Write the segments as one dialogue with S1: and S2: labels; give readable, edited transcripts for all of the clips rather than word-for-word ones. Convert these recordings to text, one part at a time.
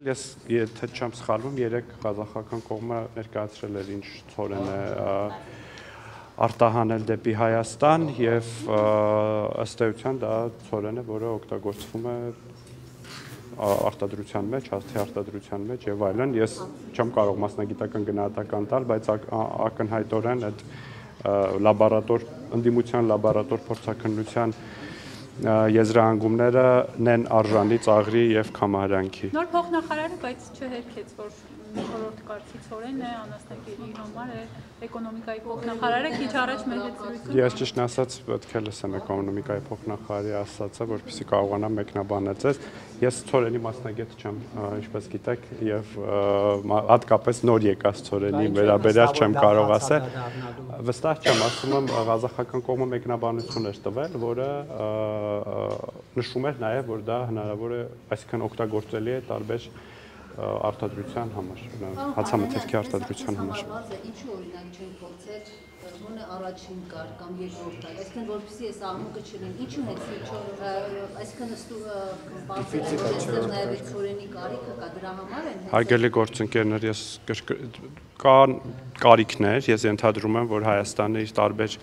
S1: Ես եթե չեմ սխալվում, երեք ղազախական կողմը ներկայացրել էր ինչ ցորեն է արտահանել դեպի Հայաստան եւ ըստ էության դա ցորեն է, որը օգտագործվում է արտադրության մեջ, հացի արտադրության մեջ եւ այլն։ Ես չեմ կարող մասնագիտական գնահատական տալ, բայց ակնհայտորեն այդ լաբորատոր ընդդիմության լաբորատոր փորձաքննության եզրահանգումները նեն արժանի ծաղրի եւ կամարանքի։
S2: Նոր փոխնախարարը բայց չհերքեց, որ խորհուրդ կարգի ցորեն է, անաստակերի համար է, էկոնոմիկայի փոխնախարարը քիչ առաջ մեր հետ զրույցում։
S1: Ես ճիշտ ասած պետք է լսեմ էկոնոմիկայի փոխնախարարի ասածը, որպեսզի կարողանամ մեկնաբանել ձեզ։ Ես ցորենի մասնագետ չեմ, ինչպես գիտեք, եւ հատկապես նոր եկած ցորենի վերաբերյալ չեմ կարող ասել։ Վստահ չեմ, ասում եմ, ղազախական կողմը մեկնաբանություն էր տվել, որը նշում էր նաև, որ դա հնարավոր է, այսինքն օգտագործելի է տարբեր արտադրության համար, հացամթերքի արտադրության համար։
S3: Ինչու օրինակ չեն փորձել հոնը առաջին կար կամ երկրորդ կար, այսինքն որպեսզի այս աղմուկը չլինի, ինչու այսինքն ստու նաև ցորենի կարիքը կա, դրա համար են։
S1: Հարգելի գործընկերներ, ես կան կարիքներ, ես ենթադրում եմ, որ Հայաստանը իր տարբեր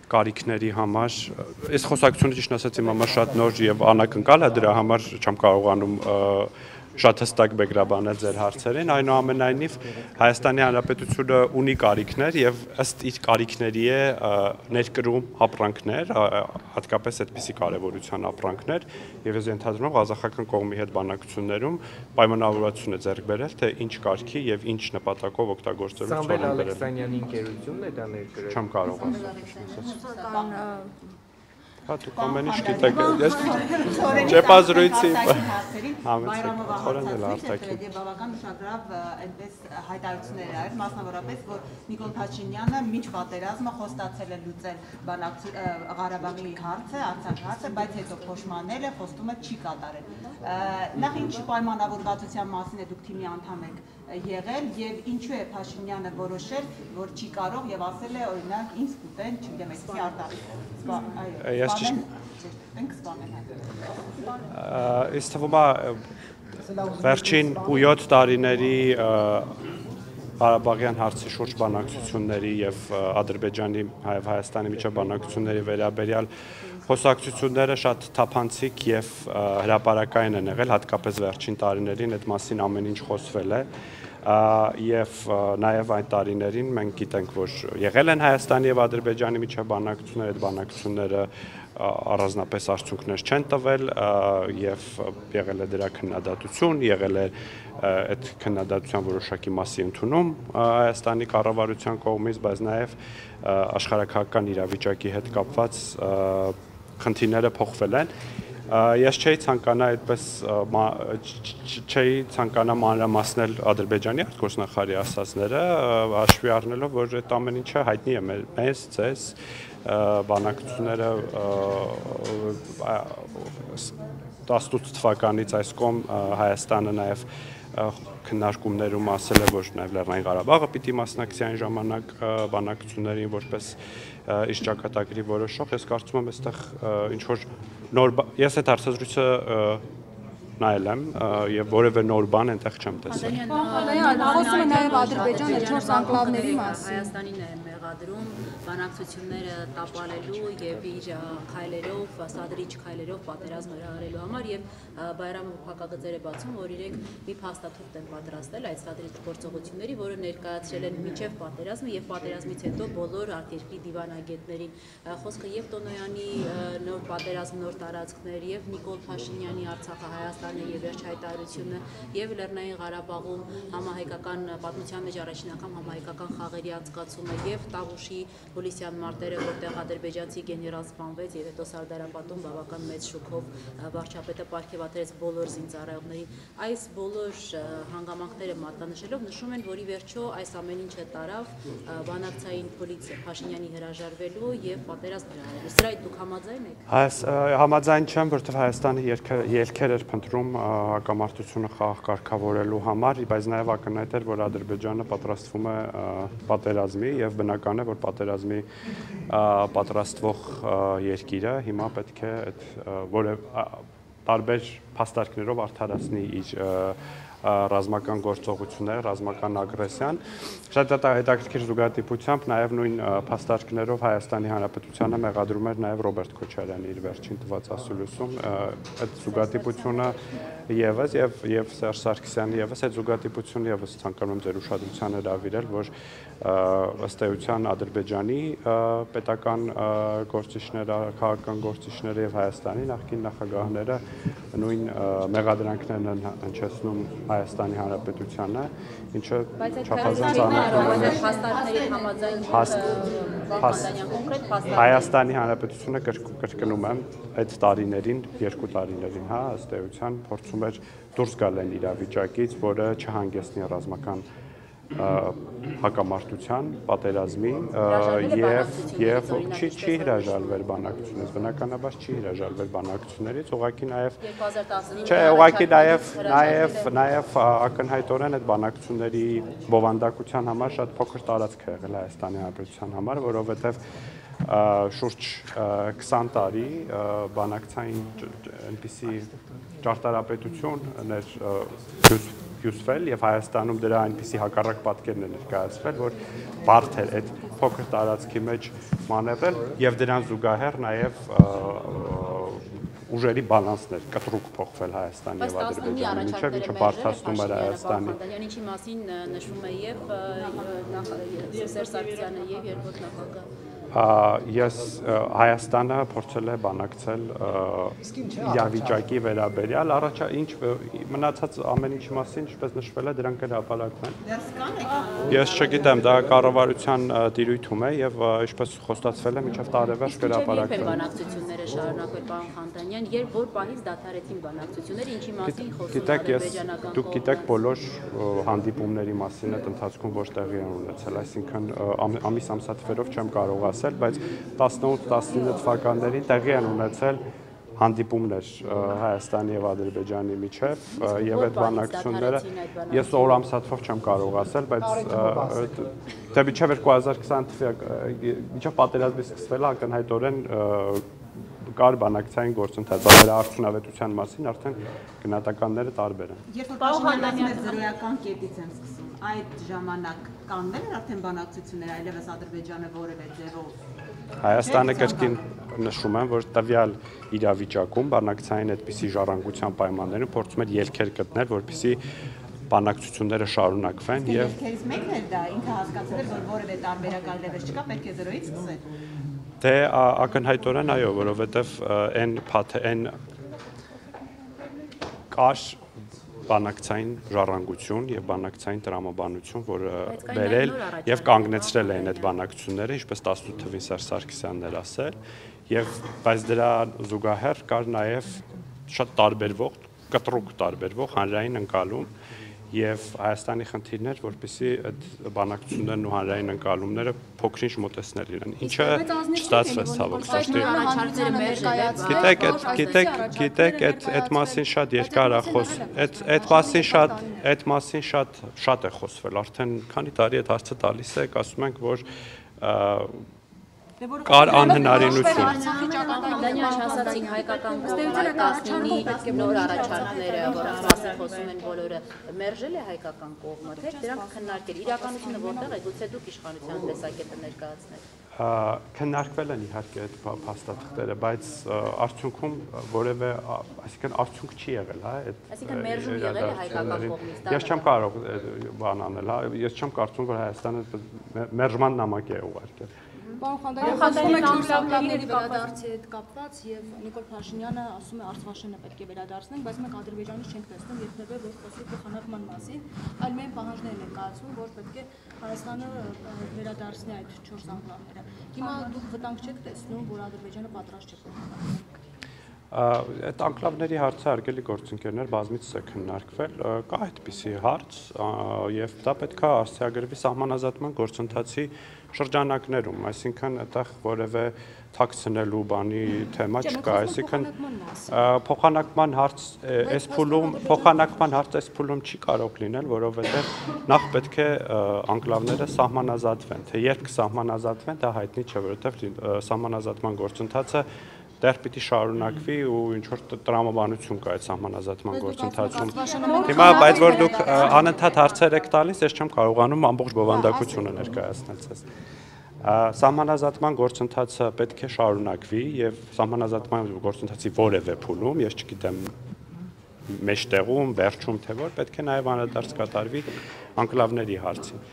S1: կարիքների համար, այս խոսակցությունը ճիշտ ասած իմ համար շատ նոր եւ անակնկալ է, դրա համար չեմ կարողանում շատ հստակ բեկրաբանել ձեր հարցերին, այնուամենայնիվ Հայաստանի Հանրապետությունը ունի կարիքներ եւ ըստ իր կարիքների է ներկրում ապրանքներ, հատկապես այդպիսի կարեւորության ապրանքներ, եւ ես ենթադրում եմ ղազախական կողմի հետ բանակցություններում պայմանավորվածություն է ձեռք բերել, թե ինչ կարգի եւ ինչ նպատակով օգտագործելու
S4: Սամվել Ալեքսանյանի ընկերությունն է դա ներկրել։
S1: Չեմ կարող ասել։ Հա դուք ամեն ինչ գիտեք, ես չեպազրույցի
S5: Բայրամով արտաքին բավական ուշագրավ այնպես հայտարարություններ էր, մասնավորապես, որ Նիկոլ Փաշինյանը մինչ պատերազմը խոստացել է լուծել Ղարաբաղի հարցը, Արցախի հարցը, բայց հետո փոշմանել է, խոստումը չի կատարել։ Նախ ինչ պայմանավորվածության մասին է դուք թիմի անդամ եք եղել եւ ինչու է Փաշինյանը որոշել, որ չի կարող եւ ասել է օրինակ ինձ կուտեն, չգիտեմ, այսպեսի արտահայտություն։
S1: Ես թվում է վերջին 7 տարիների Ղարաբաղյան հարցի շուրջ բանակցությունների եւ Ադրբեջանի եւ Հայաստանի միջև բանակցությունների վերաբերյալ խոսակցությունները շատ թափանցիկ եւ հրապարակային են եղել, հատկապես վերջին տարիներին այդ մասին ամեն ինչ խոսվել է եւ նաեւ այն տարիներին մենք գիտենք, որ եղել են Հայաստանի եւ Ադրբեջանի միջև բանակցություններ, այդ բանակցությունները առանձնապես արդյունքներ չեն տվել եւ եղել է դրա քննադատություն, եղել է այդ քննադատության որոշակի մասի ընդունում Հայաստանի կառավարության կողմից, բայց նաեւ աշխարհակահաղական իրավիճակի հետ կապված խնդիրները փոխվել են։ Ես չէի ցանկանա այդպես չէի ցանկանա մանրամասնել Ադրբեջանի արտգործնախարարի ասածները, հաշվի առնելով, որ այդ ամեն ինչը հայտնի է մեզ, ձեզ, բանակցությունները 18 թվականից այս կողմ Հայաստանը նաև քննարկումներում ասել է, որ նաև Լեռնային Ղարաբաղը պիտի մասնակցի այն ժամանակ բանակցություններին որպես իր ճակատագրի որոշող, ես կարծում եմ այստեղ ինչ որ նոր ես այդ հարցազրույցը նայել եմ եւ որևէ նոր բան այնտեղ չեմ տեսել։
S6: Խոսում է նաեւ Ադրբեջանը 4 անկլավների մասին։
S3: Հայաստանին է մեղադրում բանակցությունները տապալելու եւ իր քայլերով, սադրիչ քայլերով պատերազմ հրահրելու համար եւ Բայրամով հակագծեր է բացում, որ իրենք մի փաստաթուղթ են պատրաստել այդ սադրիչ գործողությունների, որը ներկայացրել են մինչեւ պատերազմը եւ պատերազմից հետո բոլոր արտերկրի դիվանագետներին։ Խոսքը եւ Տոնոյանի նոր պատերազմ, նոր տարածքներ եւ Նիկոլ Փաշինյանի Արցախը Հայաստանը եւ վերջ հայտարարությունը եւ Լեռնային Ղարաբաղում համահայկական պատմության մեջ առաջին անգամ համահայկական խաղերի անցկացումը եւ Տավուշի Հուլիսյան մարտերը, որտեղ ադրբեջանցի գեներալ սպանվեց եւ հետո Սարդարապատում բավական մեծ շոկով վարչապետը պարգևատրեց բոլոր զինծառայողներին։ Այս բոլոր հանգամանքները մատնանշելով նշում են, որ ի վերջո այս ամեն ինչը տարավ բանակցային փոլից Փաշինյանի հրաժարվելու եւ պատերազմ հրահրելու։ Սրա դուք համաձայն եք։
S1: Համաձայն չեմ, որովհետեւ Հայաստանը ելքեր էր փնտրում հակամարտությունը խաղ կարգավորելու համար, բայց նաեւ ակնհայտ էր, որ Ադրբեջանը պատրաստվում է պատերազմի եւ բնական է, որ պատերազմի պատրաստվող երկիրը հիմա պետք է այդ որը տարբեր փաստարկներով արդարացնի իր ռազմական գործողություններ, ռազմական ագրեսիան։ Շատ հետաքրքիր զուգադիպությամբ նաև նույն փաստարկներով Հայաստանի Հանրապետությանը մեղադրում էր նաև Ռոբերտ Քոչարյանը իր վերջին տված ասուլիսում։ Այդ զուգադիպությունը եւս եւ Սերժ Սարգսյանը եւս այդ զուգադիպությունը եւս ցանկանում եմ ձեր ուշադրությանը հրավիրել, որ ըստ էության Ադրբեջանի պետական գործիչները, քաղաքական գործիչները եւ Հայաստանի նախկին նախագահները նույն մեղադրանքներն են հնչեցնում Հայաստանի Հանրապետությանը, ինչը չափազանց Հայաստանի Հանրապետությունը կրկնում եմ այդ տարիներին, 2 տարիներին, հա, ըստ էության փորձում էր դուրս գալ այն իրավիճակից, որը չհանգեցնի ռազմական հակամարտության, պատերազմի եւ չի հրաժարվել բանակցությունից, բնականաբար չի հրաժարվել բանակցություններից, ուղղակի նաեւ ակնհայտորեն այդ բանակցությունների բովանդակության համար շատ փոքր տարածք է եղել Հայաստանի Հանրապետության համար, որովհետեւ շուրջ 20 տարի բանակցային այնպիսի ճարտարապետություն հյուսվել եւ Հայաստանում դրա այնպիսի հակառակ պատկերն է ներկայացվել, որ բարդ էր այդ փոքր տարածքի մեջ մանևրել եւ դրան զուգահեռ նաեւ ուժերի բալանսներ կտրուկ փոխվել Հայաստանի եւ Ադրբեջանի միջեւ, ինչը բարդացնում էր Հայաստանի։
S3: Ինչի մասին նշվում է եւ Սերժ Սարգսյանը եւ երկրորդ նախագահը։
S1: Ես Հայաստանը փորձել է բանակցել իրավիճակի վերաբերյալ, ինչ մնացած ամեն ինչի մասին, ինչպես նշվել է, դրանք հրապարակվեն։ Ես չգիտեմ, դա կառավարության տիրույթում է եւ ինչպես խոստացվել է, մինչեւ տարեվերջ կհրապարակվեն։
S3: Բանակցությունները շարունակվել, պարոն Խանտանյան, երբ որ պահից դադարեցին բանակցությունները, ինչի մասին խոսում ադրբեջանական կողմը։
S1: Դուք գիտեք բոլոր հանդիպումների մասին այդ ընթացքում ոչ տեղի են ունեցել, այսինքն ամիս-ամսաթվերով չեմ կարող բայց 18-19 թվականներին տեղի են ունեցել հանդիպումներ Հայաստանի եւ Ադրբեջանի միջեւ եւ այդ բանակցությունները ես օր-ամսաթվով չեմ կարող ասել, բայց դե մինչեւ 2020 թվականի միջև պատերազմի սկսվելը ակնհայտորեն կար բանակցային գործընթաց, բայց դրա արդյունավետության մասին արդեն գնահատականները տարբեր են։
S5: Երբ որ Փաշինյանը զրոյական կետից եմ սկսում, այդ ժամանակ կաններ արդեն բանակցություններ, այլևս Ադրբեջանը որևէ ձևով
S1: Հայաստանը կրկին նշում եմ, որ տվյալ իրավիճակում բանակցային այդպիսի ժառանգության պայմաններում փորձում էր ելքեր գտնել, որպեսզի բանակցությունները շարունակվեն եւ
S5: ելքերից մեկն է դա, ինքը հասկացել էր, որ որևէ տարբերակ այլևս չկա, պետք է զրոյից սկսել։
S1: Դե ակնհայտորեն այո, որովհետեւ այն կար բանակցային ժառանգություն եւ բանակցային տրամաբանություն, որը բերել եւ կանգնեցրել էին այդ բանակցությունները, ինչպես 18 թվին Սերժ Սարգսյանն էր ասել, եւ բայց դրա զուգահեռ կար նաեւ շատ տարբերվող, կտրուկ տարբերվող հանրային ընկալում եւ Հայաստանի խնդիրներ, որպեսզի այդ բանակցություններն ու հանրային ընկալումները փոքրինչ մոտեցնել իրեն, ինչը չստացվեց ցավոք սրտի։ Գիտեք, այդ մասին շատ երկար է այդ մասին շատ է խոսվել, արդեն քանի տարի այդ հարցը տալիս եք, ասում ենք, որ կար անհնարինություն։
S3: Դանիալ ասացինք հայկական կողմի նոր առաջարկները, որոնց մասին խոսում են բոլորը, մերժել է հայկական կողմը, թե դրանք քննարկել, իրականությունը որտեղ է, գուցե դուք իշխանության տեսակետը ներկայացնեք։
S1: Քննարկվել են իհարկե այդ փաստաթղթերը, բայց արդյունքում որևէ, այսինքն արդյունք չի եղել, հա, այդ
S3: այսինքն մերժում եղել է հայկական կողմից։
S1: Ես չեմ կարող բան անել, հա, ես չեմ կարծում, որ Հայաստանը մերժման նամակ է ուղարկել։
S6: Պարոն Խանտանյան, խոսում եք վերադարձի հետ կապված եւ Նիկոլ Փաշինյանը ասում է Արցախաշենը պետք է վերադարձնենք, բայց մենք Ադրբեջանից չենք տեսնում երբևէ որ խոսի փոխանակման մասին, այլ միայն պահանջներ են ներկայացնում, որ պետք է Հայաստանը վերադարձնի այդ 4 անկլավները։ Հիմա դուք վտանգ չեք տեսնում, որ Ադրբեջանը պատրաստ չէ փոխանակել։
S1: Այդ անկլավների հարցը հարգելի գործընկերներ բազմիցս է քննարկվել, կա այդպիսի հարց եւ դա պետք է արդյունագրվի սահմանազատման գործընթացի շրջանակներում, այսինքն այդտեղ որևէ թաքցնելու բանի թեմա չկա, այսինքն փոխանակման հարց այս փուլում չի կարող լինել, որովհետեւ նախ պետք է անկլավները սահմանազատվեն, թե երբ կսահմանազատվեն, դա հայտնի չէ, որովհետեւ սահմանազատման գործընթացը դեռ պիտի շարունակվի ու ինչ որ տրամաբանություն կա այդ սահմանազատման գործընթացում։ Հիմա բայց որ դուք անընդհատ հարցեր եք տալիս, ես չեմ կարողանում ամբողջ բովանդակությունը ներկայացնել ձեզ։ Սահմանազատման գործընթացը պետք է շարունակվի եւ սահմանազատման գործընթացի որևէ փուլում, ես չգիտեմ մեջտեղում, վերջում թե որ, պետք է նաեւ անդրադարձ կատարվի անկլավների հարցին։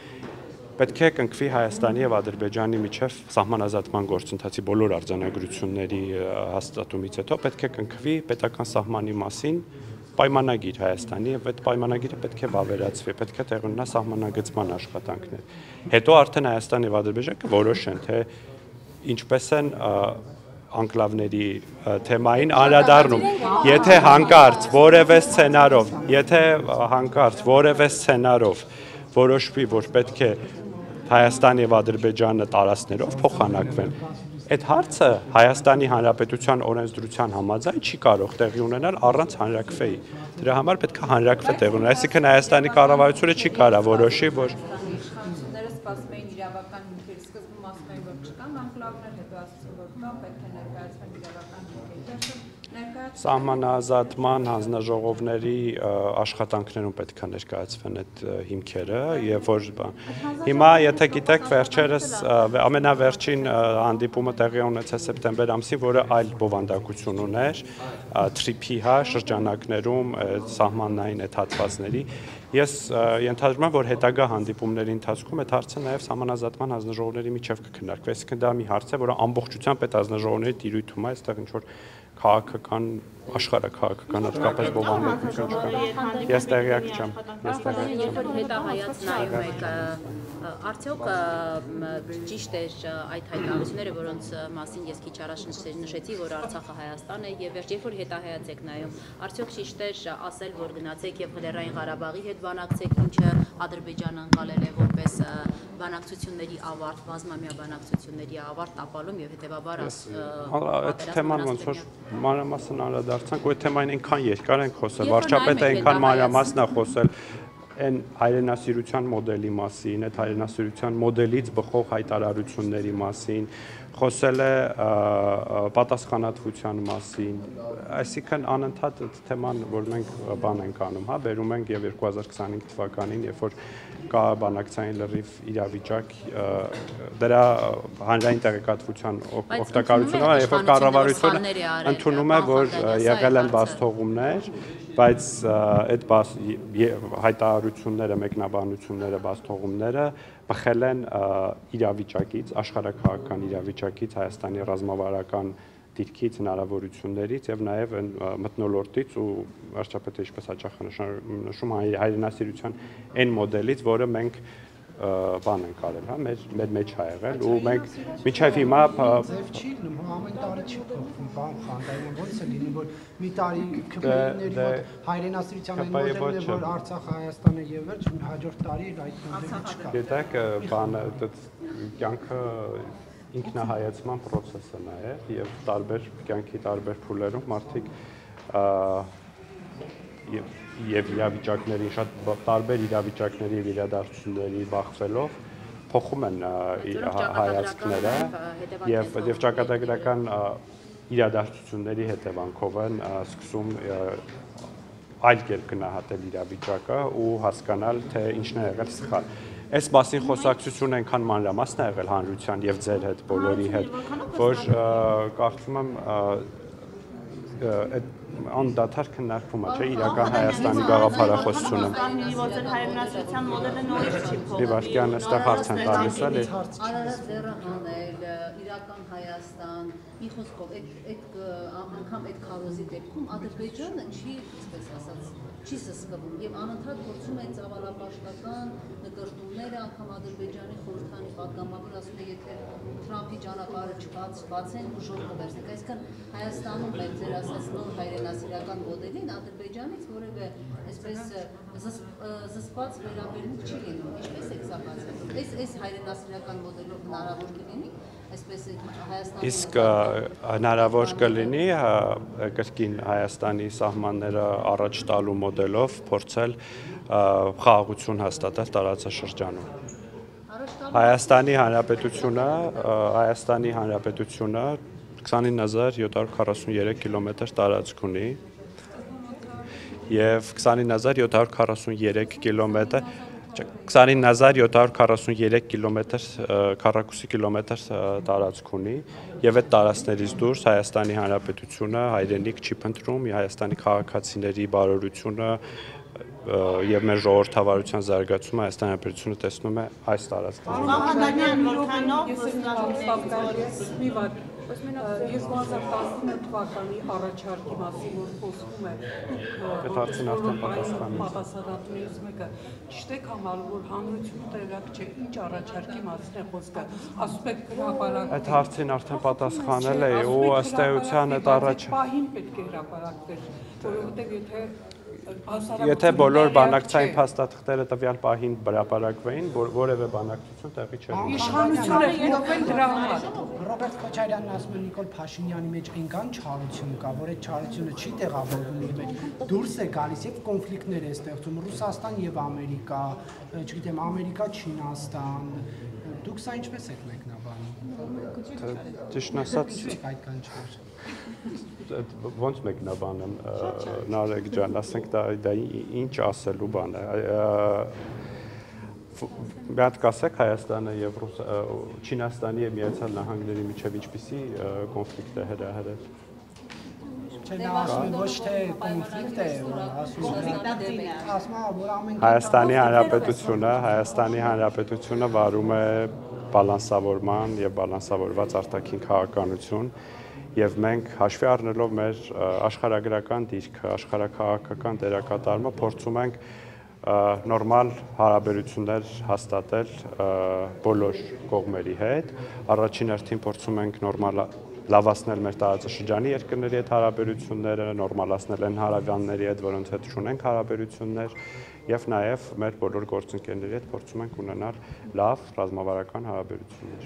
S1: Պետք է կնքվի Հայաստանի եւ Ադրբեջանի միջև սահմանազատման գործընթացի բոլոր արձանագրությունների հաստատումից հետո պետք է կնքվի պետական սահմանի մասին պայմանագիր Հայաստանի եւ այդ պայմանագիրը պետք է վավերացվի, պետք է տեղի ունենա սահմանագծման աշխատանքներ։ Հետո արդեն Հայաստանը եւ Ադրբեջանը որոշեն, թե ինչպես են անկլավների թեմային անդրադառնում։ Եթե հանկարծ որևէ սցենարով որոշվի, որ պետք է Հայաստան եւ Ադրբեջանը տարածքներով փոխանակվեն, այդ հարցը Հայաստանի Հանրապետության օրենսդրության համաձայն չի կարող տեղի ունենալ առանց հանրակրվեի։ Դրա համար պետք է հանրակրվե տեղի ունենա, այսինքն Հայաստանի կառավարությունը չի կարող որոշի, որ
S7: սպասում էին իրավական հիմքեր, սկզբում ասում էին, որ չկան անկլավներ, հետո ասում որ կա, պետք է ներկայացվեն իրավական հիմքեր։
S1: Սահմանազատման հանձնաժողովների աշխատանքներում պետք է ներկայացվեն այդ հիմքերը եւ որ հիմա եթե գիտեք վերջերս ամենավերջին հանդիպումը տեղի ունեցավ սեպտեմբեր ամսին, որը այլ բովանդակություն ուներ թրիփի շրջանակներում սահմանային այդ հատվածների ես ենթադրում եմ որ հետագա հանդիպումների ընթացքում այդ հարցը նաեւ սահմանազատման հանձնաժողովների միջև կքննարկվի, այսինքն դա մի հարց է, որը ամբողջությամբ այդ հանձնաժողովների տիրույթում է, այստեղ ինչ որ քաղաքական աշխարհաքաղաքական հատկապես բովանդակություն չկա։ Ես տեղյակ չեմ։
S3: Երբ որ հետահայաց նայում եք, արդյոք ճիշտ է այդ հայտարարությունները, որոնց մասին ես քիչ առաջ նշեցի, որ Արցախը Հայաստան է, եւ երբ որ հետահայաց եք նայում, արդյոք ճիշտ է ասել, որ գնացեք եւ Լեռնային Ղարաբաղի հետ բանակցեք, ինչը Ադրբեջանը անցալել է որպես բանակցությունների ավարտ, բազմամյա բանակցությունների ավարտ տապալում եւ հետեւաբար
S1: այդ թեման ոնց որ մանրամասն անդրադարձանք, ու այդ թեմային այնքան երկար ենք խոսել, վարչապետը այնքան մանրամասն է խոսել այն հայրենասիրության մոդելի մասին, այդ հայրենասիրության մոդելից բխող հայտարարությունների մասին, խոսել է պատասխանատվության մասին, այսինքն անընդհատ այդ թեման, որ մենք բան ենք անում, բերում ենք եւ 2025 թվականին, երբ որ կա բանակցային լրիվ իրավիճակ, դրա հանրային տեղեկատվության օգտակարությունը, երբ որ կառավարությունը ընդունում է, որ եղել են բացթողումներ, բայց այդ հայտարարությունները, մեկնաբանությունները, բացթողումները բխել են իրավիճակից, աշխարհաքաղաքական իրավիճակից, Հայաստանի ռազմավարական դիրքից, հնարավորություններից եւ նաեւ մթնոլորտից ու վարչապետը ինչպես հաճախ նշում հայրենասիրության այն մոդելից, որը մենք բան ենք արել, մեր մեջ ա եղել ու մենք մինչև հիմա
S8: ձև չի լինում, ամեն տարի չի փոխվում, բան խանդայում ոնց է լինում, որ մի տարի քպիների մոտ հայրենասիրության այն մոդելն է, որ Արցախը Հայաստանը եւ վերջ, հաջորդ տարի այդ մոդելը չկա։
S1: Գիտեք, բանը կյանքը ինքնահայացման process է նաեւ եւ տարբեր կյանքի տարբեր փուլերում մարդիկ եւ իրավիճակների շատ տարբեր իրավիճակների եւ իրադարձությունների բախվելով փոխում են հայացքները եւ ճակատագրական իրադարձությունների հետևանքով են սկսում այլ կերպ գնահատել իրավիճակը ու հասկանալ թե ինչն է եղել սխալ։ Այս մասին խոսակցությունը այնքան մանրամասն է եղել հանրության եւ ձեր հետ բոլորի հետ, որ կարծում եմ այդ անդադար քննարկվում է, չէ, իրական Հայաստանի գաղափարախոսությունը։
S7: Որ ձեր հայրենասիրության մոդելը նորից չի փոխվում։
S1: Դիվարկյան այստեղ հարց են տալիս, էլի։
S3: Արարած ձեռը հանել, իրական Հայաստան, մի խոսքով, այդ անգամ այդ քարոզի դեպքում Ադրբեջանը չի, այսպես ասած, չի սսկվում եւ անընդհատ փորձում է ծավալապաշտական նկարտումները անգամ Ադրբեջանի խորհրդանի պատգամավոր ասում է եթե Թրամփի ճանապարհը չբացեն ուժով կվերցնենք, այսինքն Հայաստանում մեր ձեր ասած նոր հայրենասիրական մոդելին Ադրբեջանից որևէ այսպես զսպված վերաբերմունք չի լինում, ինչպես է սա բացվում։ Այս հայրենասիրական մոդելով հնարավոր կլինի այսպես Հայաստանի
S1: Իսկ հնարավոր կլինի կրկին Հայաստանի սահմանները առաջ տալու մոդելով փորձել խաղաղություն հաստատել տարածաշրջանում։ Հայաստանի Հանրապետությունը 29743 կիլոմետր տարածք ունի եւ 29743 կիլոմետր 29743 կիլոմետր քառակուսի կիլոմետր տարածք ունի եւ այդ տարածքներից դուրս Հայաստանի Հանրապետությունը հայրենիք չի փնտրում, Հայաստանի քաղաքացիների բարօրությունը եւ մեր ժողովրդավարության զարգացումը Հայաստանի Հանրապետությունը տեսնում է այս տարածքում։
S9: 2019 թվականի առաջարկի մասին, որ խոսվում է, պատասխանատուներից մեկը ճիշտ եք համարում, որ հանրությունը տեղյակ չէ, ինչ առաջարկի մասին է խոսքը, ասում եք հրապարակ։
S1: Այդ հարցին արդեն պատասխանել է ու ըստ էության այդ
S9: պահին պետք է հրապարակներ, որովհետև
S1: եթե բոլոր բանակցային փաստաթղթերը տվյալ պահին հրապարակվեին, որևէ բանակցություն տեղի չէր ունենա։
S9: Իշխանությունը ելնվել դրա համար։
S8: Ռոբերտ Քոչարյանն ասում է Նիկոլ Փաշինյանի մեջ այնքան չարություն կա, որ այդ չարությունը չի տեղավորվում իր մեջ։ Դուրս է գալիս եւ կոնֆլիկտներ է ստեղծում Ռուսաստան եւ Ամերիկա, չգիտեմ, Ամերիկա, Չինաստան։ Դուք սա ինչպես եք մեկնաբանում։
S1: Ճիշտն ասած,
S8: այդքան չէր։
S1: Ոնց մեկնաբանեմ, Նարեկ ջան, ասենք դա ինչ ասելու բան է։ Մի հատ կասեք Հայաստանը եւ Չինաստանի եւ Միացյալ Նահանգների միջեւ ինչպիսի կոնֆլիկտ է հրահրել։
S8: Չէ, նա ասում է ոչ թե կոնֆլիկտ է, ասում է
S1: Հայաստանի Հանրապետությունը վարում է բալանսավորման եւ բալանսավորված արտաքին քաղաքականություն եւ մենք հաշվի առնելով մեր աշխարհագրական դիրքը, աշխարհաքաղաքական դերակատարումը փորձում ենք նորմալ հարաբերություններ հաստատել բոլոր կողմերի հետ։ Առաջին հերթին փորձում ենք լավացնել մեր տարածաշրջանի երկրների հետ հարաբերությունները, նորմալացնել այն հարավյանների հետ, որոնց հետ ունենք հարաբերություններ եւ նաեւ մեր բոլոր գործընկերների հետ փորձում ենք ունենալ լավ ռազմավարական հարաբերություններ։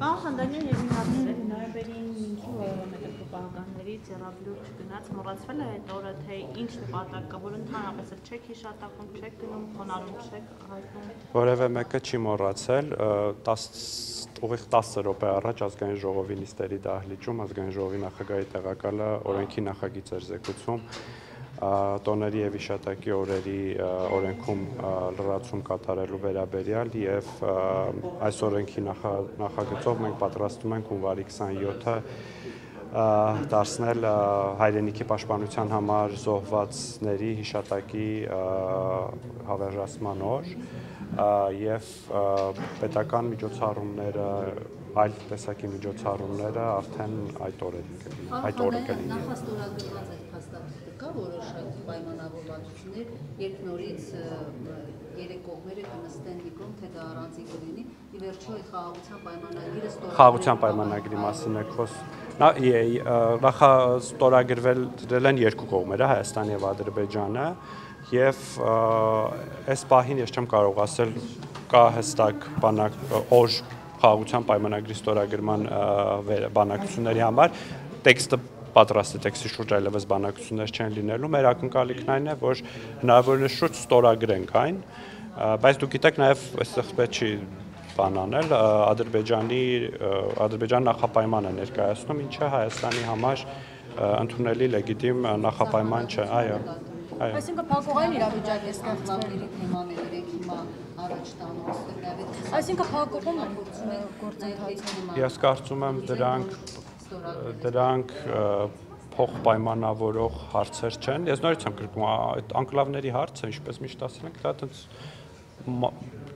S3: Պարոն Խանդանյան, եւ ինքնին նոյեմբերի 5-ի մետաքրոպահականներից Եռաբլուր չգնաց, մոռացվել է այդ օրը, թե ինչ նպատակ կա, որ ընդհանրապես չեք հիշատակում, չեք գնում, խոնարհում չեք հայտնում։
S1: Որևէ մեկը չի մոռացել, ուղիղ 10 րոպե առաջ ազգային ժողովի նիստերի դահլիճում ազգային ժողովի նախագահի տեղակալը օրենքի նախագիծ էր զեկուցում տոների եւ իշատակի օրերի օրենքում լրացում կատարելու վերաբերյալ եւ այս օրենքի նախագծով մենք պատրաստում ենք հունվարի 27-ը դարձնել հայրենիքի պաշտպանության համար զոհվածների հիշատակի հավերժացման օր եւ պետական միջոցառումները այլ տեսակի միջոցառումները արդեն այդ օրը կլինի։
S3: Նախաստորագրված այդ փաստաթղթը կա որոշակի պայմանավորվածություններ, երբ նորից երեք կողմերը կնստեն դիպլոմ, թե դա առանձին կլինի, ի վերջո այդ խաղաղության պայմանագիրը
S1: խաղաղության պայմանագրի մասին է խոսքը։ Նախաստորագրվել են երկու կողմերը, Հայաստանը եւ Ադրբեջանը, եւ այս պահին ես չեմ կարող ասել կա հստակ օր խաղաղության պայմանագրի ստորագրման բանակցությունների համար տեքստը պատրաստ է, տեքստի շուրջ այլևս բանակցություններ չեն լինելու, մեր ակնկալիքն այն է, որ հնարավորինս շուտ ստորագրենք այն, բայց դուք գիտեք նաև այստեղ պետք չի բան անել, Ադրբեջան նախապայման է ներկայացնում, ինչը Հայաստանի համար ընդունելի լեգիտիմ նախապայման չէ, այո։
S6: Այսինքն փակուղային իրավիճակ է ստեղծվել։ Այսինքն փակուղում գործընթացը։
S1: Ես կարծում եմ դրանք փոխպայմանավորող հարցեր չեն։ Ես նորից եմ գրկում, այդ անկլավների հարցը, ինչպես միշտ ասել ենք, դա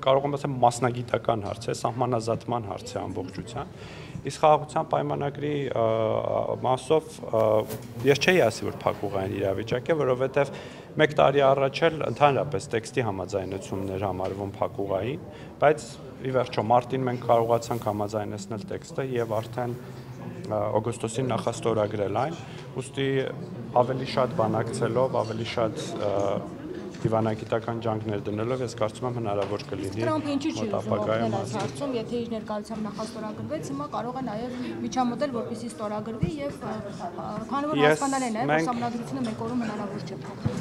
S1: կարող եմ ասել մասնագիտական հարց է, սահմանազատման հարց է ամբողջության։ Իսկ խաղաղության պայմանագրի մասով ես չէի ասի, որ փակուղային իրավիճակ է, որովհետև 1 տարի առաջ էլ ընդհանրապես տեքստի համաձայնություններ համարվում փակուղային, բայց ի վերջո մարտին մենք կարողացանք համաձայնեցնել տեքստը եւ արդեն օգոստոսին նախաստորագրել այն, ուստի ավելի շատ բանակցելով, ավելի շատ դիվանագիտական ջանքներ դնելով, ես կարծում եմ հնարավոր կլինի
S6: մոտապագայում հարցում, եթե իր ներկայությամբ նախաստորագրվեց, հիմա կարող է նաև միջամտել, որպեսզի ստորագրվի եւ քանի որ հասկանալի է նաև, որ համանդրությունը մեկ օրում հնարավոր չէ փոխել։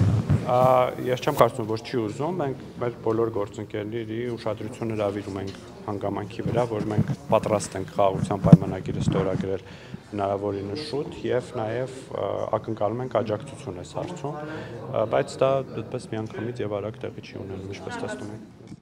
S1: Ես չեմ կարծում, որ չի ուզում, մենք մեր բոլոր գործընկերների ուշադրություն հրավիրում ենք հանգամանքի վրա, որ մենք պատրաստ ենք խաղաղության պայմանագիրը ստորագրել հնարավորինս շուտ եւ նաեւ ակնկալում ենք աջակցություն այս հարցում, բայց դա այդպես միանգամից եւ արագ տեղի չի ունենում, ինչպես տեսնում եք։